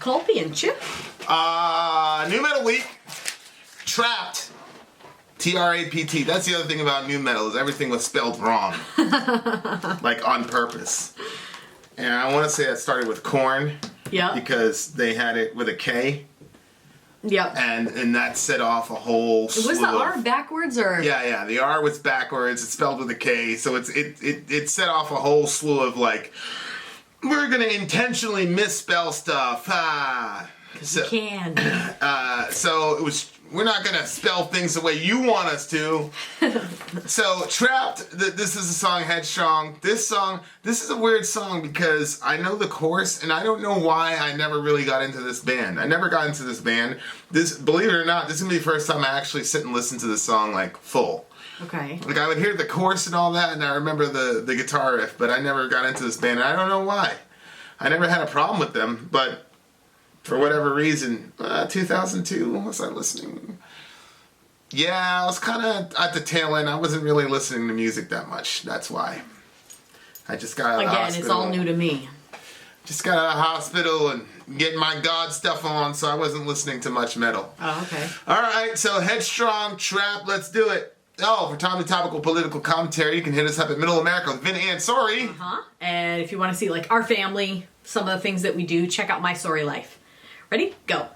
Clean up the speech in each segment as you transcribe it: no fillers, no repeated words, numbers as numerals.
Colby and Chip. New Metal Week. Trapt. T-R-A-P-T. That's the other thing about new metal is everything was spelled wrong. Like on purpose. And I want to say that started with Korn. Yeah. Because they had it with a K. Yep. And that set off a whole slew was the R backwards or? Yeah. The R was backwards. It's spelled with a K. So it set off a whole slew of like, we're going to intentionally misspell stuff. You can. So it was, we're not going to spell things the way you want us to. So Trapt, this is the song Headstrong. This is a weird song because I know the chorus and I don't know why I never really got into this band. I never got into this band. Believe it or not, this is going to be the first time I actually sit and listen to this song like full. Okay. Like I would hear the chorus and all that and I remember the guitar riff, but I never got into this band and I don't know why. I never had a problem with them, but for whatever reason, 2002, was I listening? Yeah, I was kind of at the tail end. I wasn't really listening to music that much. That's why. I just got out of the hospital. Again, it's all new to me. Just got out of the hospital and getting my God stuff on, so I wasn't listening to much metal. Oh, okay. All right, so Headstrong, Trapt, let's do it. Oh, for timely topical political commentary, you can hit us up at Middle America with Vin and Sori. And if you want to see like our family, some of the things that we do, check out My Sori Life. Ready? Go.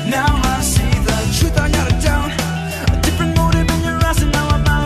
Now I see the truth, I got it down. A different motive in your eyes, and now I'm out.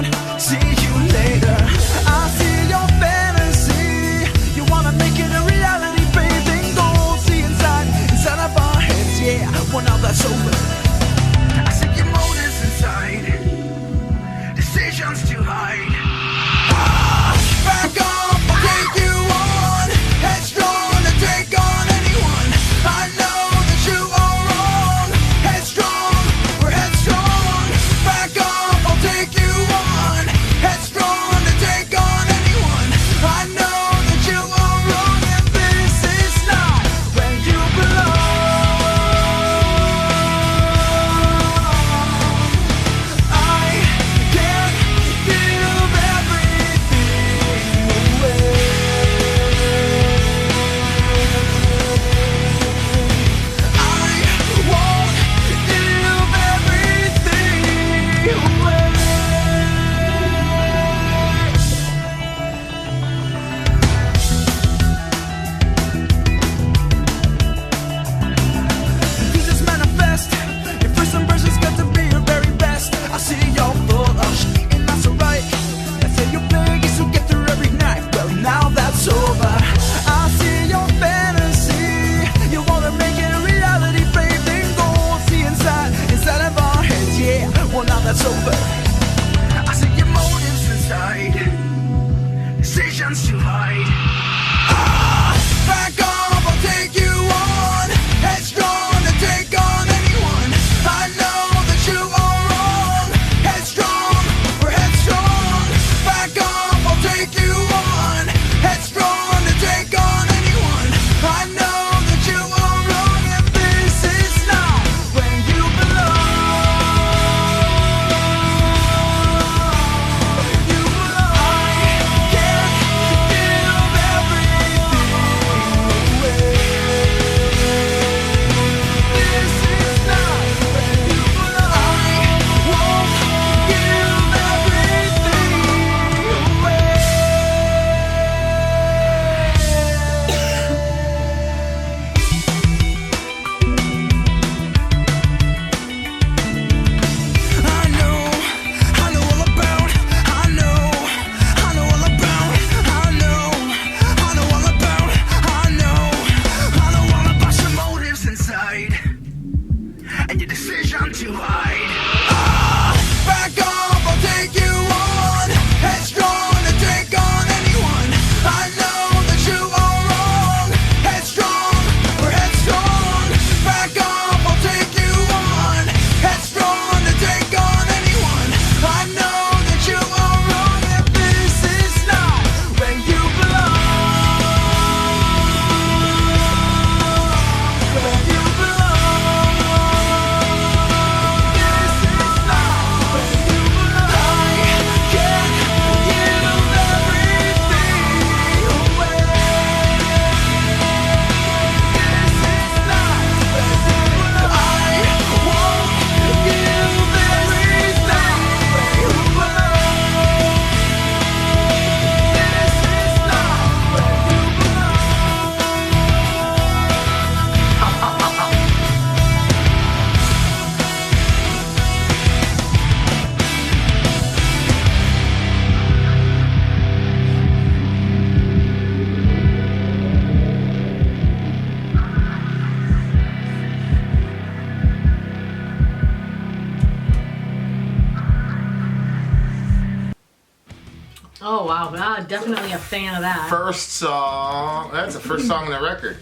definitely a fan of that. First song. That's the first song on the record.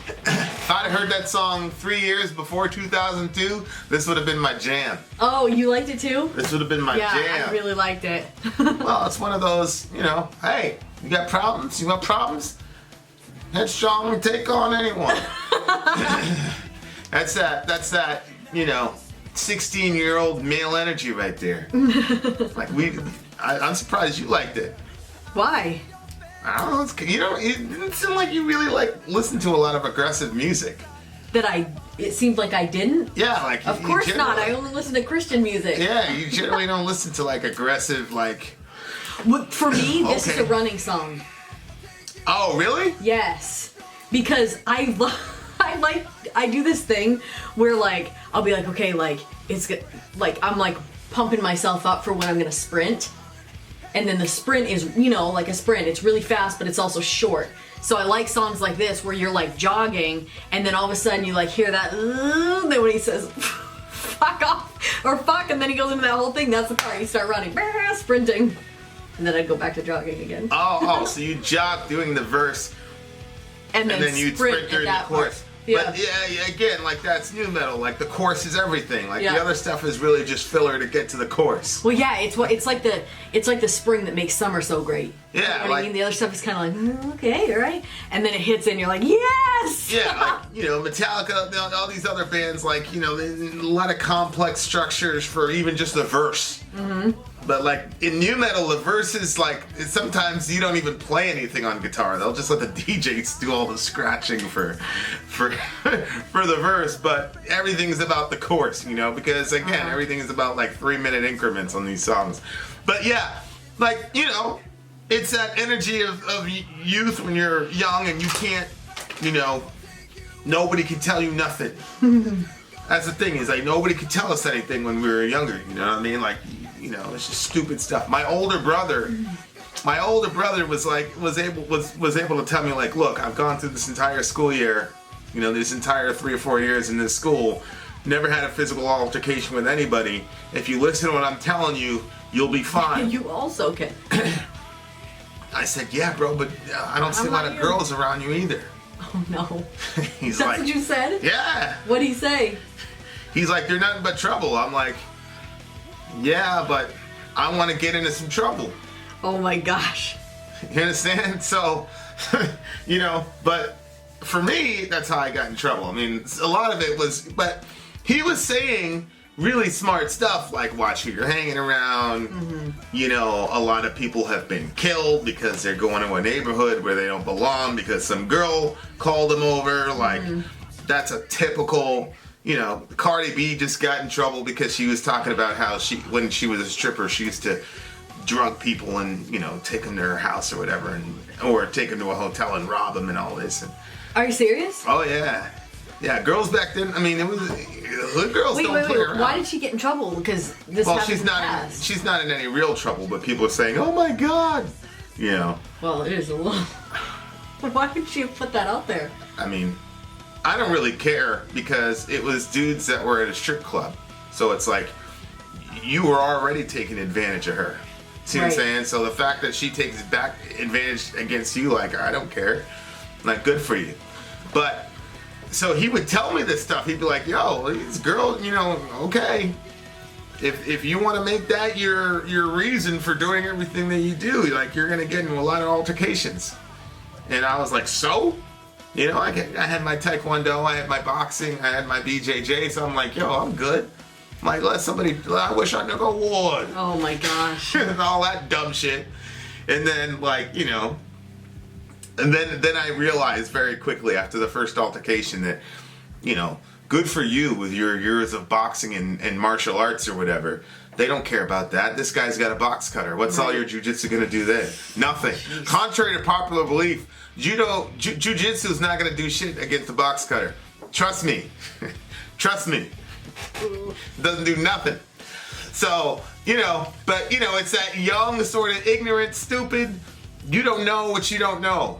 If I'd heard that song 3 years before 2002, this would have been my jam. Oh, you liked it too? This would have been my jam. Yeah, I really liked it. Well, it's one of those, hey, you got problems? You got problems? Headstrong, take on anyone. That's that, 16-year-old male energy right there. I'm surprised you liked it. Why? I don't know. It didn't seem like you really listen to a lot of aggressive music. It seemed like I didn't? Yeah, Of course not. I only listen to Christian music. Yeah, you generally don't listen to aggressive For me, this is a running song. Oh, really? Yes, because I do this thing where I'll be like, okay, it's I'm pumping myself up for when I'm gonna sprint. And then the sprint is, like a sprint. It's really fast, but it's also short. So I like songs like this where you're jogging, and then all of a sudden you hear that, then when he says, fuck off, or fuck, and then he goes into that whole thing, that's the part you start running, sprinting. And then I'd go back to jogging again. Oh, so you jog doing the verse, and then you'd sprint during the chorus. Yeah. But yeah, again, that's new metal. The chorus is everything. Yeah. The other stuff is really just filler to get to the chorus. Well, yeah, it's like the spring that makes summer so great. Yeah, you know what I mean? The other stuff is kind of okay, all right, and then it hits and you're like, yes. Yeah, Metallica, all these other bands, a lot of complex structures for even just the verse. Mm-hmm. But in new metal, the verses sometimes you don't even play anything on guitar. They'll just let the DJs do all the scratching for the verse. But everything's about the chorus, because again, everything is about 3-minute increments on these songs. But yeah, it's that energy of youth when you're young and you can't, nobody can tell you nothing. That's the thing is nobody could tell us anything when we were younger. You know what I mean? It's just stupid stuff. My older brother was able to tell me look, I've gone through this entire school year, this entire 3 or 4 years in this school, never had a physical altercation with anybody. If you listen to what I'm telling you, you'll be fine. You also can. I said, yeah, bro, but I don't see a lot of girls around you either. Oh no. He's That's what you said? Yeah. What'd he say? He's like, they're nothing but trouble. I'm like, yeah, but I want to get into some trouble. Oh my gosh. You understand? So, but for me, that's how I got in trouble. I mean, a lot of it was, but he was saying really smart stuff watch who you're hanging around. Mm-hmm. A lot of people have been killed because they're going to a neighborhood where they don't belong because some girl called them over. That's a typical... Cardi B just got in trouble because she was talking about how when she was a stripper, she used to drug people and, take them to her house or whatever, or take them to a hotel and rob them and all this. And, are you serious? Oh, yeah. Yeah, girls back then, I mean, it was, hood girls don't play around. Why did she get in trouble? Because this she's not in any real trouble, but people are saying, oh my God. Well, it is a little... Why would she put that out there? I mean... I don't really care because it was dudes that were at a strip club. So it's you were already taking advantage of her. See what I'm saying? So the fact that she takes back advantage against you, I don't care. Good for you. But, so he would tell me this stuff. He'd be like, yo, these girls, okay. If you want to make that your reason for doing everything that you do, you're going to get into a lot of altercations. And I was like, so? I had my taekwondo, I had my boxing, I had my BJJ, so I'm like, yo, I'm good. I'm let somebody, I wish I never would. Oh my gosh. And all that dumb shit. And then, and then I realized very quickly after the first altercation that, good for you with your years of boxing and martial arts or whatever. They don't care about that. This guy's got a box cutter. What's all your jujitsu gonna do then? Nothing. Jeez. Contrary to popular belief, jujitsu is not gonna do shit against the box cutter. Trust me. Trust me. Doesn't do nothing. So, but it's that young, sort of ignorant, stupid, you don't know what you don't know.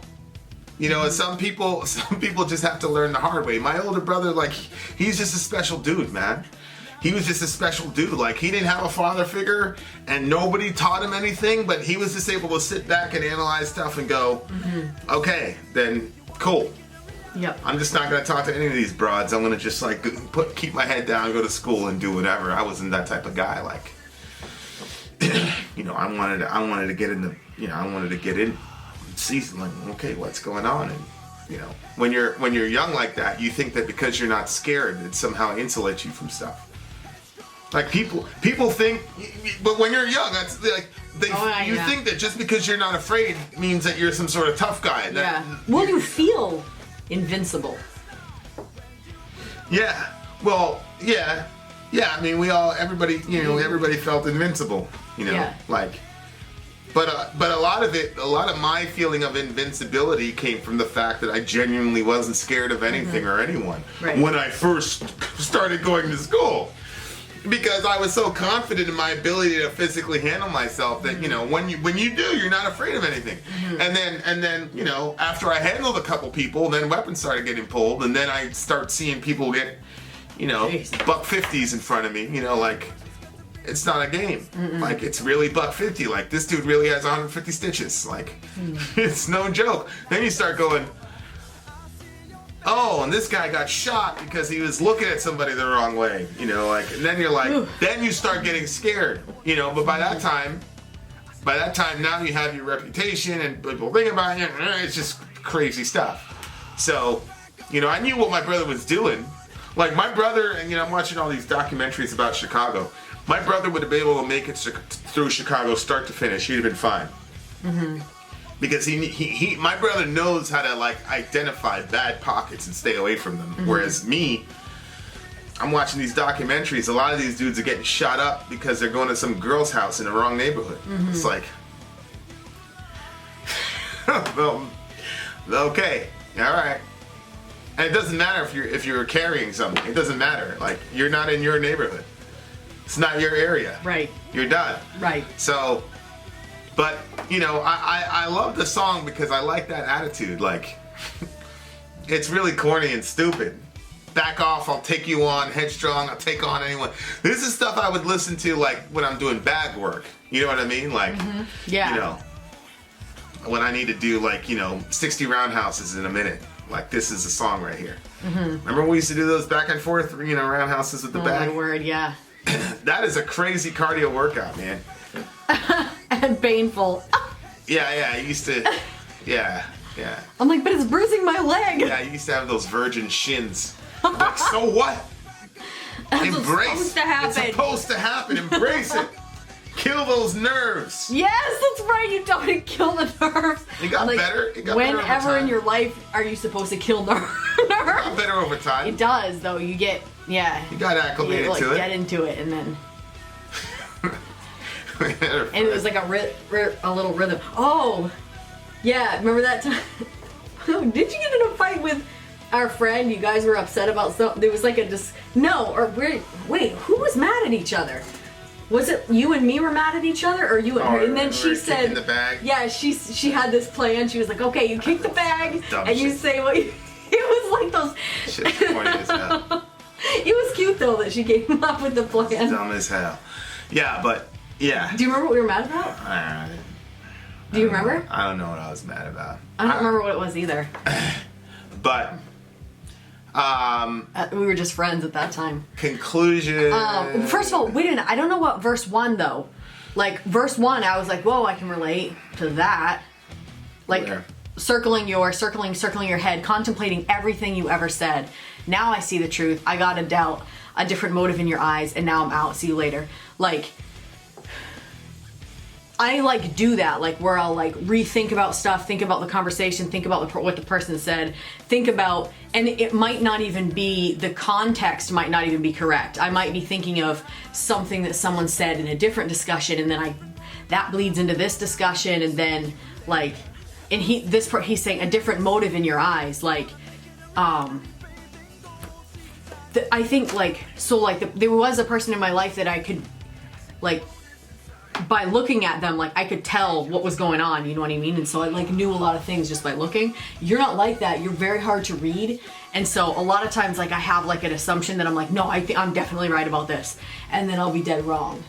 Some people just have to learn the hard way. My older brother, he's just a special dude, man. he was just a special dude. Like, he didn't have a father figure, and nobody taught him anything, but he was just able to sit back and analyze stuff and go, okay, then cool. Yep. I'm just not going to talk to any of these broads. I'm going to just, like, keep my head down, go to school, and do whatever. I wasn't that type of guy. Like, you know, I wanted to get into, you know, I wanted to get in, see, like, okay, what's going on? And, you know, when you're young like that, you think that because you're not scared, it somehow insulates you from stuff. Like, people think, but when you're young, that's like you think that just because you're not afraid means that you're some sort of tough guy. Yeah. Well, you feel invincible. Yeah. Well, yeah. Yeah. I mean, everybody felt invincible. You know, like. But a lot of my feeling of invincibility came from the fact that I genuinely wasn't scared of anything or anyone when I first started going to school. Because I was so confident in my ability to physically handle myself that, you know, when you do, you're not afraid of anything. And then, you know, after I handled a couple people, then weapons started getting pulled, and then I start seeing people get, you know, $150s in front of me, you know, like, it's not a game. Like, it's really $150. Like, this dude really has 150 stitches. Like, it's no joke. Then you start going, oh, and this guy got shot because he was looking at somebody the wrong way, you know, like, and then you're like, then you start getting scared, you know, but by that time, now you have your reputation and people think about you, and it's just crazy stuff. So, you know, I knew what my brother was doing. Like, my brother, and, you know, I'm watching all these documentaries about Chicago. My brother would have been able to make it through Chicago start to finish. He'd have been fine. Because my brother knows how to, like, identify bad pockets and stay away from them. Whereas me, I'm watching these documentaries. A lot of these dudes are getting shot up because they're going to some girl's house in the wrong neighborhood. It's like, well, okay, all right. And it doesn't matter if you're carrying something. It doesn't matter. Like, you're not in your neighborhood. It's not your area. Right. You're done. Right. So. But, you know, I love the song because I like that attitude. Like, it's really corny and stupid. Back off, I'll take you on. Headstrong, I'll take on anyone. This is stuff I would listen to, like, when I'm doing bag work. You know what I mean? Like, you know, when I need to do, like, you know, 60 roundhouses in a minute. Like, this is a song right here. Remember when we used to do those back and forth, you know, roundhouses with the bag? Oh, my word, yeah. That is a crazy cardio workout, man. And painful. Yeah, I used to. Yeah. I'm like, but it's bruising my leg. Yeah, I used to have those virgin shins. I'm like, so what? That's supposed to happen. It's supposed to happen. Embrace it. Kill those nerves. Yes, that's right. You don't kill the nerves. It got better. It got better over whenever time. in your life are you supposed to kill nerves? It got better over time. It does, though. You get, you got acclimated to it. Get into it, and then. And it was like a little rhythm. Oh, yeah. Remember that time? Did you get in a fight with our friend? You guys were upset about something. There was like wait, who was mad at each other? Was it you and me were mad at each other, or you and her? And then she said, the bag. Yeah, she had this plan. She was like, okay, you kick the bag, Dumb and you shit. say what. It was like those. Shit's funny as hell. It was cute though that she came up with the plan. Dumb as hell. Yeah, but. Yeah. Do you remember what we were mad about? Do you remember? I don't know what I was mad about. I don't remember what it was either. But, we were just friends at that time. Conclusion. First of all, wait a minute. I don't know what verse 1 though. Like verse 1, I was like, whoa, I can relate to that. Like circling your head, contemplating everything you ever said. Now I see the truth. I got a doubt, a different motive in your eyes, and now I'm out. See you later. Like. I like do that, like where I'll like rethink about stuff, think about the conversation, think about what the person said, think about, and it might not even be, the context might not even be correct. I might be thinking of something that someone said in a different discussion, and then that bleeds into this discussion, and then like, and he's saying a different motive in your eyes, like, I think like, so like there was a person in my life that I could like by looking at them, like I could tell what was going on, you know what I mean? And so I like knew a lot of things just by looking. You're not like that. You're very hard to read. And so a lot of times like I have like an assumption that I'm like, no, I think I'm definitely right about this. And then I'll be dead wrong.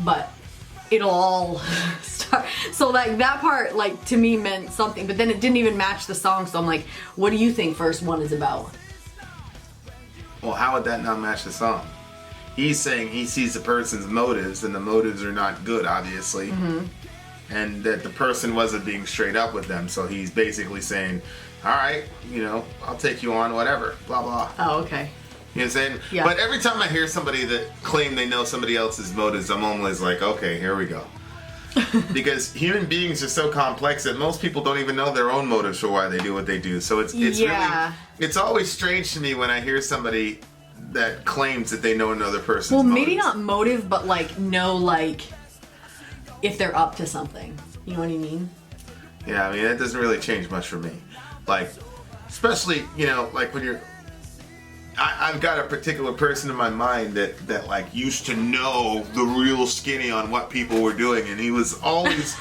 But it'll all start. So like that part like to me meant something, but then it didn't even match the song. So I'm like, what do you think first one is about? Well, how would that not match the song? He's saying he sees the person's motives, and the motives are not good, obviously. Mm-hmm. And that the person wasn't being straight up with them. So he's basically saying, all right, you know, I'll take you on, whatever, blah, blah. Oh, okay. You know what I'm saying? Yeah. But every time I hear somebody that claim they know somebody else's motives, I'm always like, okay, here we go. Because human beings are so complex that most people don't even know their own motives for why they do what they do. So it's really, it's always strange to me when I hear somebody that claims that they know another person's motives. Well, maybe not motive, but like know like if they're up to something. You know what I mean? Yeah, I mean, that doesn't really change much for me. Like, especially, you know, like when you're... I've got a particular person in my mind that like used to know the real skinny on what people were doing, and he was always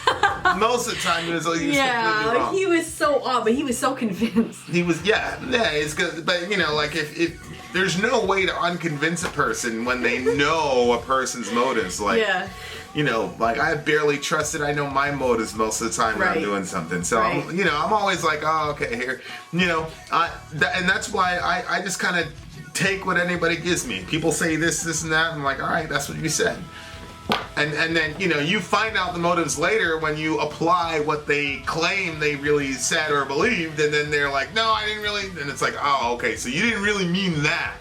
most of the time he was completely wrong. He was so odd, but he was so convinced. He was it's good, but you know, like if there's no way to unconvince a person when they know a person's motives, like you know, like I barely trusted. I know my motives most of the time when I'm doing something. So I'm always like, oh, okay, here, you know, and that's why I just kind of take what anybody gives me. People say this, and that. And I'm like, all right, that's what you said. And then, you know, you find out the motives later when you apply what they claim they really said or believed, and then they're like, no, I didn't really. And it's like, oh, okay, so you didn't really mean that.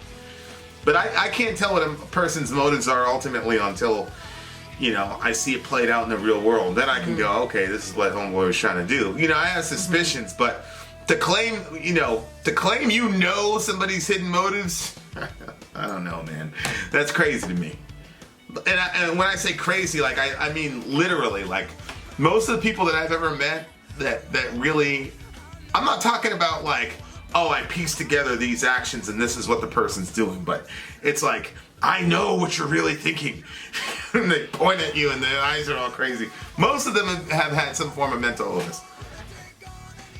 But I can't tell what a person's motives are ultimately until, you know, I see it played out in the real world. Then I can go, okay, this is what Homeboy was trying to do. You know, I have suspicions, but to claim you know somebody's hidden motives, I don't know, man. That's crazy to me. And when I say crazy, like I mean literally. Like most of the people that I've ever met that really, I'm not talking about like, oh, I pieced together these actions and this is what the person's doing, but it's like, I know what you're really thinking. And they point at you and their eyes are all crazy. Most of them have had some form of mental illness.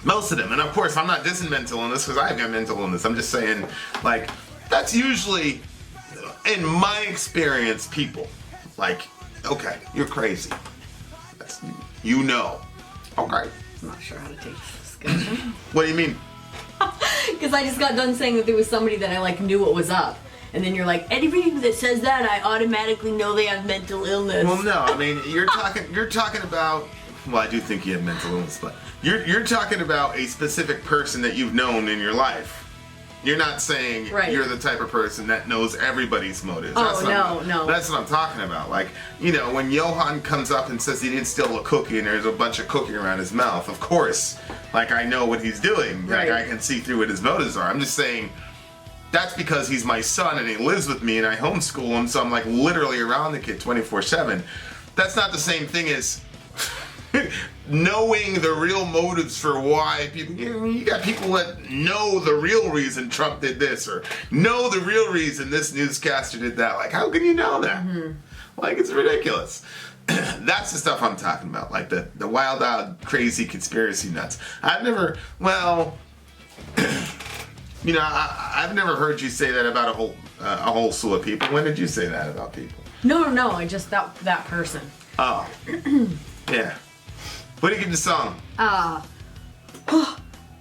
Most of them. And of course, I'm not dissing mental illness because I've got mental illness. I'm just saying, like, that's usually, in my experience, people. Like, okay, you're crazy. That's, you know. Okay. I'm not sure how to take this discussion. What do you mean? Because I just got done saying that there was somebody that I, like, knew what was up. And then you're like, anybody that says that, I automatically know they have mental illness. Well, no, I mean, you're talking about, well, I do think you have mental illness, but you're talking about a specific person that you've known in your life. You're not saying you're the type of person that knows everybody's motives. Oh, no. That's what I'm talking about. Like, you know, when Johan comes up and says he didn't steal a cookie and there's a bunch of cookie around his mouth, of course, like, I know what he's doing. Like, I can see through what his motives are. I'm just saying, that's because he's my son and he lives with me and I homeschool him, so I'm, like, literally around the kid 24/7. That's not the same thing as knowing the real motives for why people, you got people that know the real reason Trump did this or know the real reason this newscaster did that. Like, how can you know that? Mm-hmm. Like, it's ridiculous. That's the stuff I'm talking about, like the wild out crazy conspiracy nuts. I've never, well, you know, I've never heard you say that about a whole slew of people. When did you say that about people? No, I just that person. Oh. Yeah. What do you give the song? Oh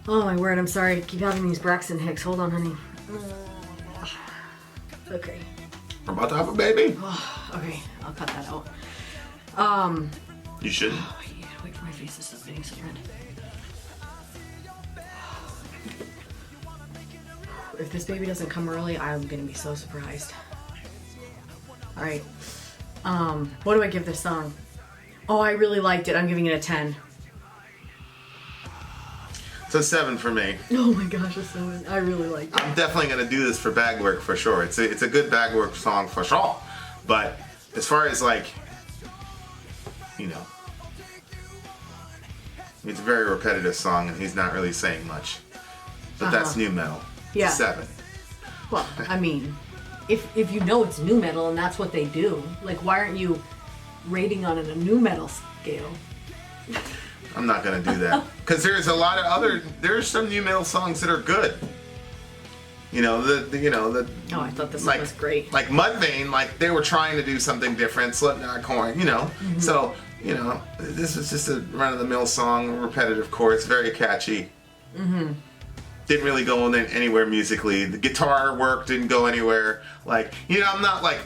my word, I'm sorry. I keep having these Braxton Hicks. Hold on, honey. Okay. I'm about to have a baby. Okay, I'll cut that out. You shouldn't. Oh, yeah, wait for my face to stop getting so red. If this baby doesn't come early, I'm gonna be so surprised. Alright. What do I give this song? Oh, I really liked it. I'm giving it a 10. It's a 7 for me. Oh my gosh, a 7. I really liked it. I'm definitely going to do this for bag work for sure. It's a good bag work song for sure. But as far as like, you know, it's a very repetitive song and he's not really saying much. But that's new metal. Yeah. 7. Well, I mean, if you know it's new metal and that's what they do, like why aren't you rating on a new metal scale. I'm not gonna do that because there's a lot of there's some new metal songs that are good. You know the Oh, I thought this like, one was great. Like Mudvayne, like they were trying to do something different. Slipknot, Korn, So this was just a run-of-the-mill song, repetitive chords, very catchy. Didn't really go anywhere musically. The guitar work didn't go anywhere. Like I'm not like.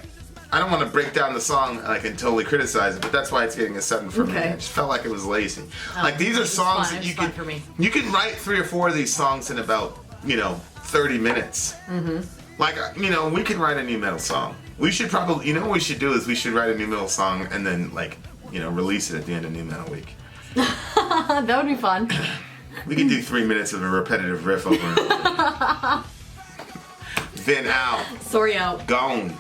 I don't want to break down the song and totally criticize it, but that's why it's getting a 7 for me. I just felt like it was lazy. Like these are songs that you can write 3 or 4 of these songs in about 30 minutes. Like we can write a new metal song. We should probably what we should do is we should write a new metal song and then release it at the end of New Metal Week. That would be fun. We could do 3 minutes of a repetitive riff over and over. Vin out. Sori out. Gone.